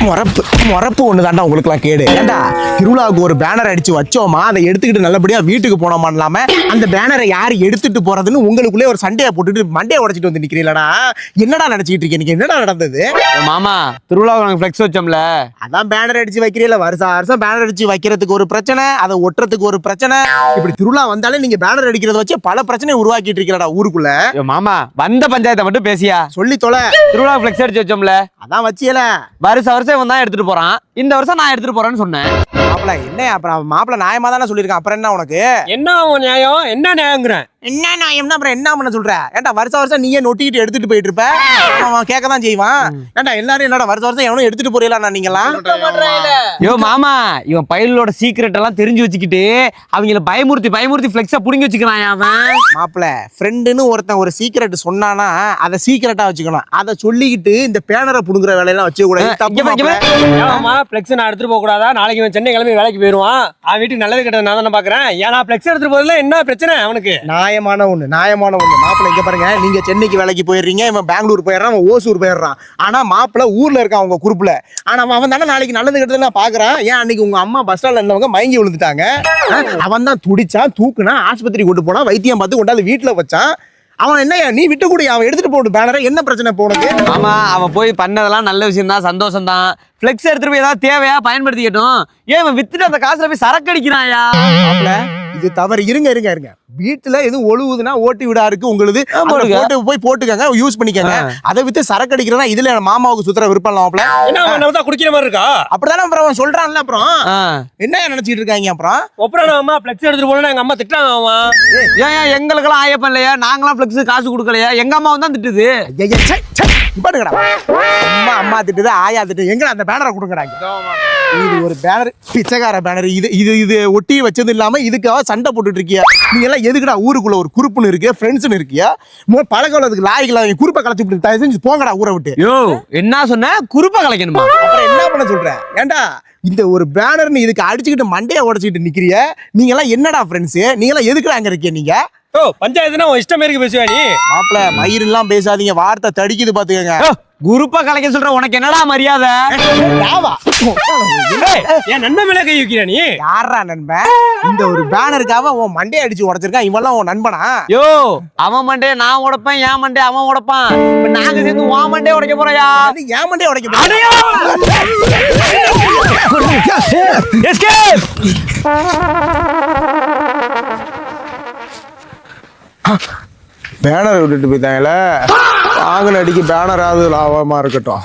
முறப்பு ஒண்ணு தாண்டா உங்களுக்குலாம் கேடு. ஏண்டா திருவிழாவுக்கு ஒரு பேனர் அடிச்சு வச்சோமா, அதை எடுத்துக்கிட்டு நல்லபடியா வீட்டுக்கு போனோமா இல்லாம அந்த பேனரை யாரு எடுத்துட்டு போறதுன்னு உங்களுக்குள்ளே ஒரு சண்டையை போட்டுட்டு மண்டையை உடைச்சிட்டு வந்து நிக்கிறீங்களா? என்னடா நினைச்சிட்டு இருக்கீங்க? என்னடா நடந்தது? மாமா திருவிழாவுக்கு நாங்க ஃப்ளெக்ஸ் வச்சோம்ல, அதான் பேனர் அடிச்சு வைக்கிறீங்களா? வருஷம் பேனர் அடிச்சு வைக்கிறதுக்கு ஒரு பிரச்சனை, அதை ஒட்டுறதுக்கு ஒரு பிரச்சனை. இப்படி திருவிழா வந்தாலே நீங்க பேனர் அடிக்கிறத வச்சு பல பிரச்சனை உருவாக்கிட்டு இருக்கீங்களா ஊருக்குள்ள? மாமா வந்த பஞ்சாயத்தை மட்டும் பேசியா சொல்லி தொலை. திருவிழா ஃப்ளெக்ஸ் அடிச்சு வச்சோம்ல, அதான் வச்சியல. வருஷம் இவன் தான் எடுத்துட்டு போறான், இந்த வருஷம் நான் எடுத்துட்டு போறேன்னு சொன்னேன். மாப்பிள்ள என்ன அப்புறம் மாப்பிள்ள நியாயமா தானே சொல்லியிருக்கான், அப்புறம் என்ன உனக்கு? என்ன நியாயம்? என்ன நியாயங்கிறேன்? என்ன நியாயம்னா அப்புறம் என்ன பண்ண சொல்ற? ஏன்டா வருஷம் நீயே நொட்டிக்கிட்டு எடுத்துட்டு போயிட்டு இருப்ப, அவன் கேட்கதான் செய்வான். ஏன்டா எல்லாரும் என்னடா வருஷம் எவனும் எடுத்துட்டு போறீங்களா நீங்களாம்? யோ மாமா, இவன் பையலோட சீக்ரெட் எல்லாம் தெரிஞ்சு வச்சுக்கிட்டு அவங்கள பயமுறுத்தி ஃப்ளெக்ஸ புடிங்கி வச்சுக்கிறான் அவன். மாப்பிள்ள ஃப்ரெண்டுன்னு ஒருத்தன் ஒரு சீக்ரெட் சொன்னானா அதை சீக்ரெட்டா வச்சுக்கணும். அதை சொல்லிக்கிட்டு இந்த பேனரை புடுங்குற வேலையெல்லாம் வச்சுக்க கூடாது. ஃப்ளெக்ஸ் நான் எடுத்துட்டு போக கூடாதா? நாளைக்கு இவன் சென்னை கிளம்பி வேலைக்கு போயிருவான். அவன் வீட்டுக்கு நல்லது கெட்டது நான் தானே பாக்குறேன். ஏன்னா ஃப்ளெக்ஸ் எடுத்துட்டு போறதுல என்ன பிரச்சனை அவனுக்கு? நியாயமான ஒண்ணு. மாப்பிள்ள இங்க பாருங்க, நீங்க சென்னைக்கு வேலைக்கு போயிடுறீங்க, இவன் பெங்களூர் போயிடுறான், அவன் ஓசூர் போயிடுறான். ஆனா மாப்பிள்ள ஊர்ல இருக்கான் உங்க குரூப்ல. ஆனா அவன் தானே நாளைக்கு நல்லது கெட்டதுலாம் பாக்குறான். ஏன் அன்னைக்கு உங்க அம்மா பஸ் ஸ்டாண்ட்ல இருந்தவங்க மயங்கி விழுந்துட்டாங்க, அவன் தான் துடிச்சான், தூக்குனா, ஆஸ்பத்திரி கொண்டு போனா, வைத்தியம் பார்த்து கொண்டாந்து வீட்டுல வச்சான். அவன் என்ன நீ விட்டு கூட அவன் எடுத்துட்டு போட்டு பேனரை, என்ன பிரச்சனை போனது? ஆமா, அவன் போய் பண்ணதெல்லாம் நல்ல விஷயம் தான், சந்தோஷம் தான். ஃப்ளெக்ஸ் எடுத்துட்டு போய் ஏதாவது தேவையா பயன்படுத்திக்கட்டும். ஏன் இவன் வித்துட்டு அந்த காசுல போய் சரக்கு அடிக்கிறாயா? இது தவறு. இருங்க வீட்டுல எதுவும் ஒழுகுதுன்னா ஓட்டி விடா இருக்கு உங்களுக்கு, போய் போட்டுக்கங்க, யூஸ் பண்ணிக்கங்க. அதை வித்து சரக்கு அடிக்கிறதா இதுல மாமாவுக்கு சுத்துற விருப்பம் இல்லாம குடிக்கிற மாதிரி இருக்கா? அப்படிதானே அப்புறம் சொல்றான்ல. அப்புறம் என்ன நினைச்சிட்டு இருக்காங்க? அப்புறம் அம்மா ஃப்ளெக்ஸ் எடுத்துட்டு போனா எங்க அம்மா திட்டாங்க. ஏன் எங்களுக்கெல்லாம் ஆயப்பன் இல்லையா? நாங்களாம் ஃப்ளெக்ஸ் காசு கொடுக்கலையா? எங்க அம்மா தான் திட்டுது. அம்மா திட்டுது, ஆயா திட்டு. எங்க அந்த பேனரை கொடுக்குறாங்க? இது ஒரு பேனர், பிச்சைக்கார பேனர். இது ஒட்டி வச்சது இல்லாம இதுக்காக சண்டை போட்டுட்டு இருக்கியா? நீங்க எல்லாம் எதுக்குடா ஊருக்குள்ள ஒரு குரூப்னு இருக்கு, ஃப்ரெண்ட்ஸ்னு இருக்கியா? பழகத்துக்கு லாய்க்கல குரூப்பை கலைச்சு விட்டு தயவு செஞ்சு போங்கடா ஊரை விட்டு. யோ என்ன சொன்ன? குரூப்பை கலைக்கணுமா? அப்புறம் என்ன பண்ண சொல்ற? ஏண்டா இந்த ஒரு பேனர்னு இதுக்கு அடிச்சுக்கிட்டு மண்டையை உடைச்சிக்கிட்டு நிக்கிறிய? நீங்க எல்லாம் என்னடா ஃப்ரெண்ட்ஸ்? நீங்க எல்லாம் எதுக்குடா அங்க இருக்கீங்க? நீங்க பஞ்சாயத்துனா இஷ்டம் இருக்கு பேசுவா நீ. மாப்பிள்ள மயிர் எல்லாம் பேசாதீங்க, வார்த்தை தடிக்குது பாத்துக்கங்க. குரூப்பா கலைக்க சொல்ற உனக்கு என்னடா மரியாதை? என் நண்பன் மேல கை வைக்கிற நீ? யாரா நண்பன்? இந்த ஒரு பேனருக்காக உன் மண்டையை அடிச்சு உடைச்சிருக்கான். இவெல்லாம் உன் நண்பனா? யோ அவன் மண்டையை நான் உடைப்பேன், என் மண்டையை அவன் உடைப்பான். நாங்க சேர்ந்து உன் மண்டையை உடைக்க போறையா? என் மண்டையை உடைக்க பேனர் விட்டுட்டு போயிட்டாங்களே, வாங்கின அடிக்கு பேனர் ஆகுது லாபமா இருக்கட்டும்.